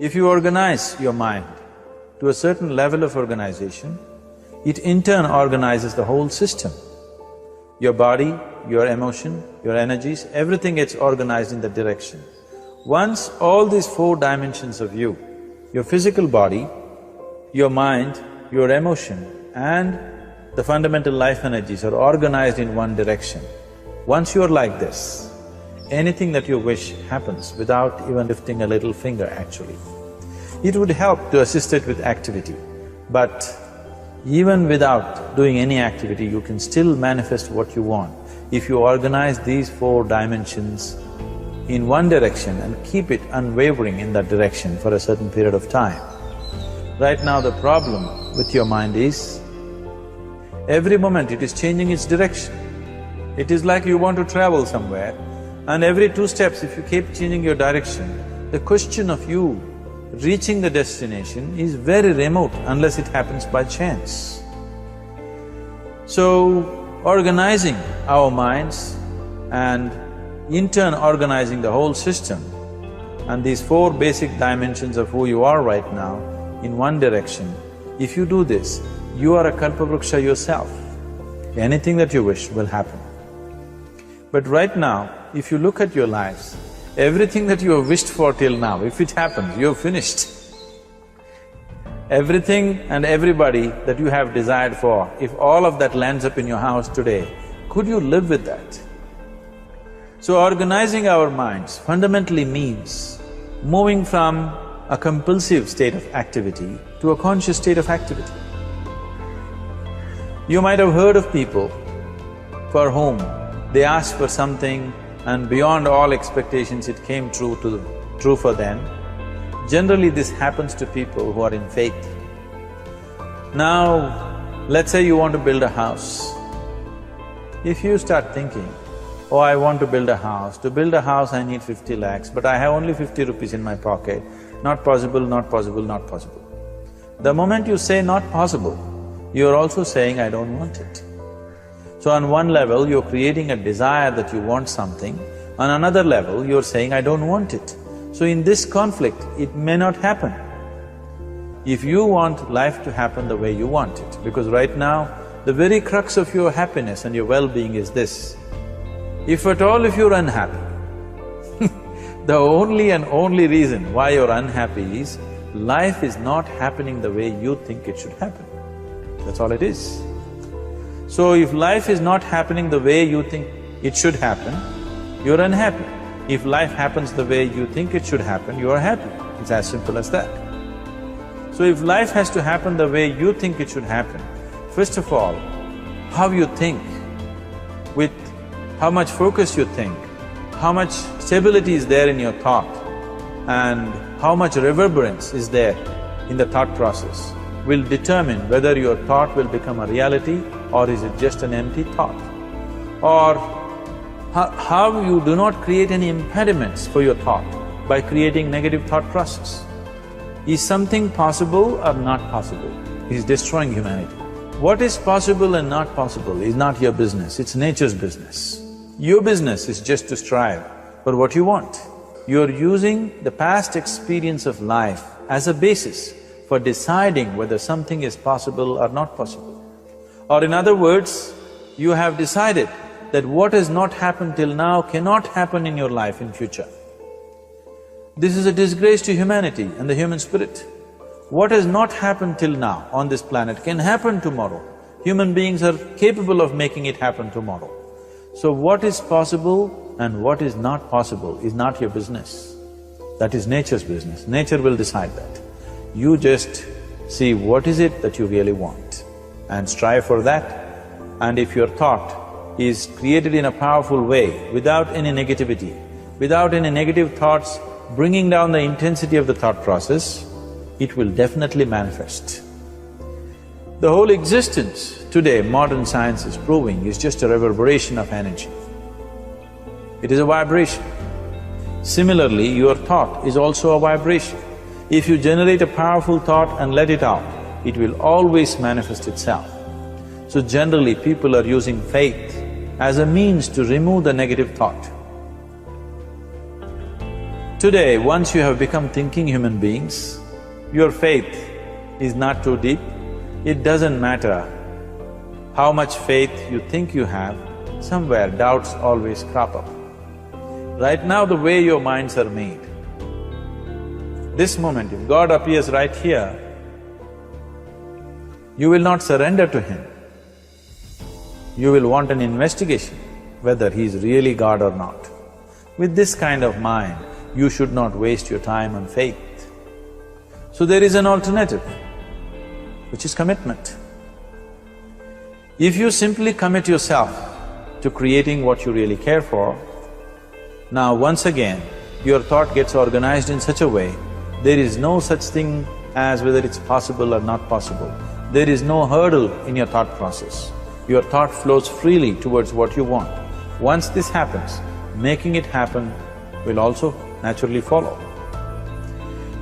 If you organize your mind to a certain level of organization, it in turn organizes the whole system. Your body, your emotion, your energies, everything gets organized in that direction. Once all these four dimensions of you, your physical body, your mind, your emotion and the fundamental life energies are organized in one direction, once you're like this, anything that you wish happens without even lifting a little finger actually. It would help to assist it with activity, but even without doing any activity, you can still manifest what you want if you organize these four dimensions in one direction and keep it unwavering in that direction for a certain period of time. Right now the problem with your mind is, every moment it is changing its direction. It is like you want to travel somewhere and every 2 steps if you keep changing your direction, the question of you reaching the destination is very remote unless it happens by chance. So, organizing our minds and in turn organizing the whole system and these 4 basic dimensions of who you are right now in one direction, if you do this, you are a kalpavruksha yourself. Anything that you wish will happen. But right now, if you look at your lives, everything that you have wished for till now, if it happens, you have finished. Everything and everybody that you have desired for, if all of that lands up in your house today, could you live with that? So organizing our minds fundamentally means moving from a compulsive state of activity to a conscious state of activity. You might have heard of people for whom they asked for something and beyond all expectations it came true for them. Generally this happens to people who are in faith. Now, let's say you want to build a house. If you start thinking, oh, I want to build a house. To build a house I need 50 lakhs, but I have only 50 rupees in my pocket. Not possible, not possible, not possible. The moment you say not possible, you're also saying, I don't want it. So on one level, you're creating a desire that you want something, on another level, you're saying, I don't want it. So in this conflict, it may not happen. If you want life to happen the way you want it, because right now, the very crux of your happiness and your well-being is this. If at all if you're unhappy, the only and only reason why you're unhappy is, life is not happening the way you think it should happen. That's all it is. So if life is not happening the way you think it should happen, you're unhappy. If life happens the way you think it should happen, you are happy. It's as simple as that. So if life has to happen the way you think it should happen, first of all, how you think, with how much focus you think, how much stability is there in your thought, and how much reverberance is there in the thought process will determine whether your thought will become a reality or is it just an empty thought. Or how you do not create any impediments for your thought by creating negative thought process. Is something possible or not possible? Is destroying humanity. What is possible and not possible is not your business, it's nature's business. Your business is just to strive for what you want. You're using the past experience of life as a basis for deciding whether something is possible or not possible. Or in other words, you have decided that what has not happened till now cannot happen in your life in future. This is a disgrace to humanity and the human spirit. What has not happened till now on this planet can happen tomorrow. Human beings are capable of making it happen tomorrow. So what is possible and what is not possible is not your business. That is nature's business. Nature will decide that. You just see what is it that you really want and strive for that. And if your thought is created in a powerful way, without any negativity, without any negative thoughts bringing down the intensity of the thought process, it will definitely manifest. The whole existence today, modern science is proving, is just a reverberation of energy. It is a vibration. Similarly, your thought is also a vibration. If you generate a powerful thought and let it out, it will always manifest itself. So generally, people are using faith as a means to remove the negative thought. Today, once you have become thinking human beings, your faith is not too deep. It doesn't matter how much faith you think you have, somewhere doubts always crop up. Right now, the way your minds are made, this moment, if God appears right here, you will not surrender to Him. You will want an investigation whether He is really God or not. With this kind of mind, you should not waste your time on faith. So there is an alternative, which is commitment. If you simply commit yourself to creating what you really care for, now once again, your thought gets organized in such a way, there is no such thing as whether it's possible or not possible. There is no hurdle in your thought process. Your thought flows freely towards what you want. Once this happens, making it happen will also naturally follow.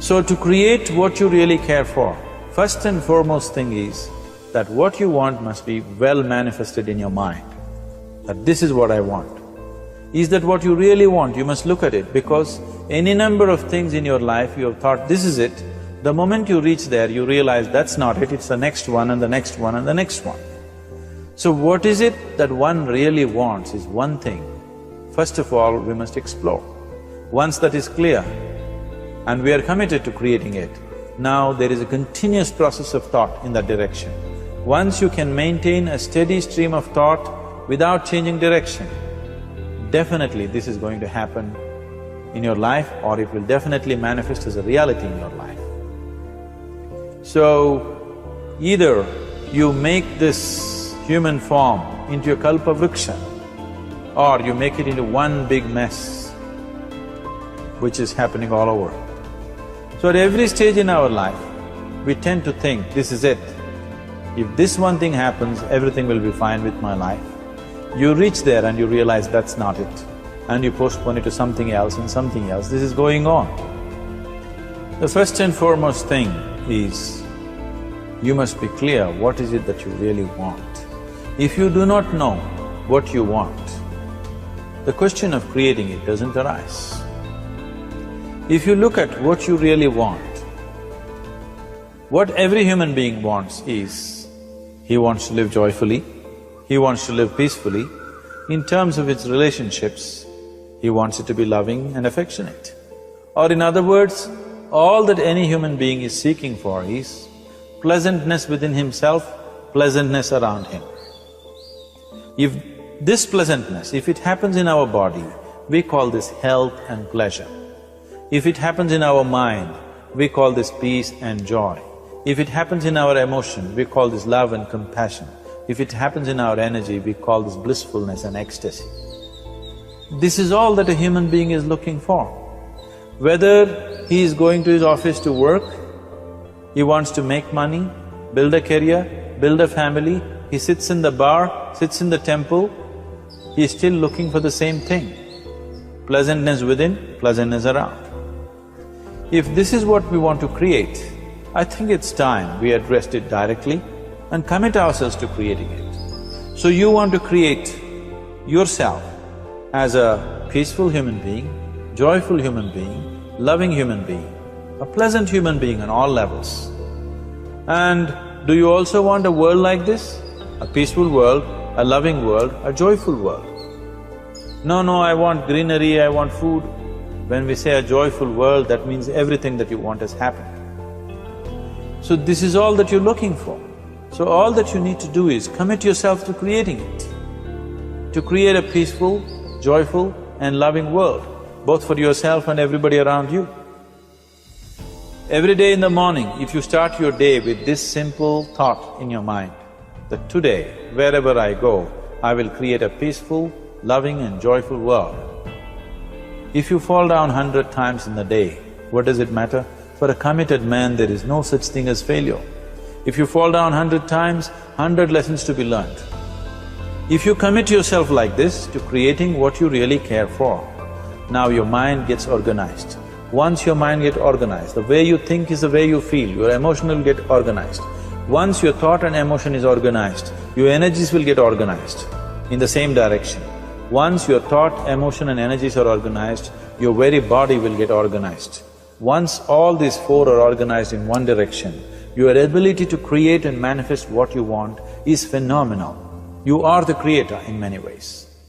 So to create what you really care for, first and foremost thing is that what you want must be well manifested in your mind, that this is what I want. Is that what you really want? You must look at it, because any number of things in your life you have thought, this is it. The moment you reach there, you realize that's not it, it's the next one and the next one and the next one. So what is it that one really wants is one thing. First of all, we must explore. Once that is clear and we are committed to creating it, now there is a continuous process of thought in that direction. Once you can maintain a steady stream of thought without changing direction, definitely this is going to happen in your life, or it will definitely manifest as a reality in your life. So, either you make this human form into a kalpa vriksha, or you make it into one big mess, which is happening all over. So at every stage in our life, we tend to think, this is it. If this one thing happens, everything will be fine with my life. You reach there and you realize that's not it, and you postpone it to something else and something else. This is going on. The first and foremost thing is, you must be clear what is it that you really want. If you do not know what you want, the question of creating it doesn't arise. If you look at what you really want, what every human being wants is, he wants to live joyfully, he wants to live peacefully. In terms of its relationships, he wants it to be loving and affectionate. Or in other words, all that any human being is seeking for is pleasantness within himself, pleasantness around him. If this pleasantness, if it happens in our body, we call this health and pleasure. If it happens in our mind, we call this peace and joy. If it happens in our emotion, we call this love and compassion. If it happens in our energy, we call this blissfulness and ecstasy. This is all that a human being is looking for. Whether he is going to his office to work, he wants to make money, build a career, build a family, he sits in the bar, sits in the temple, he is still looking for the same thing. Pleasantness within, pleasantness around. If this is what we want to create, I think it's time we addressed it directly and commit ourselves to creating it. So you want to create yourself as a peaceful human being, joyful human being, loving human being, a pleasant human being on all levels. And do you also want a world like this? A peaceful world, a loving world, a joyful world? No, I want greenery, I want food. When we say a joyful world, that means everything that you want has happened. So this is all that you're looking for. So all that you need to do is commit yourself to creating it, to create a peaceful, joyful and loving world, both for yourself and everybody around you. Every day in the morning, if you start your day with this simple thought in your mind, that today, wherever I go, I will create a peaceful, loving and joyful world. If you fall down 100 times in the day, what does it matter? For a committed man, there is no such thing as failure. If you fall down 100 times, 100 lessons to be learned. If you commit yourself like this to creating what you really care for, now your mind gets organized. Once your mind gets organized, the way you think is the way you feel, your emotion will get organized. Once your thought and emotion is organized, your energies will get organized in the same direction. Once your thought, emotion and energies are organized, your very body will get organized. Once all these four are organized in one direction, your ability to create and manifest what you want is phenomenal. You are the creator in many ways.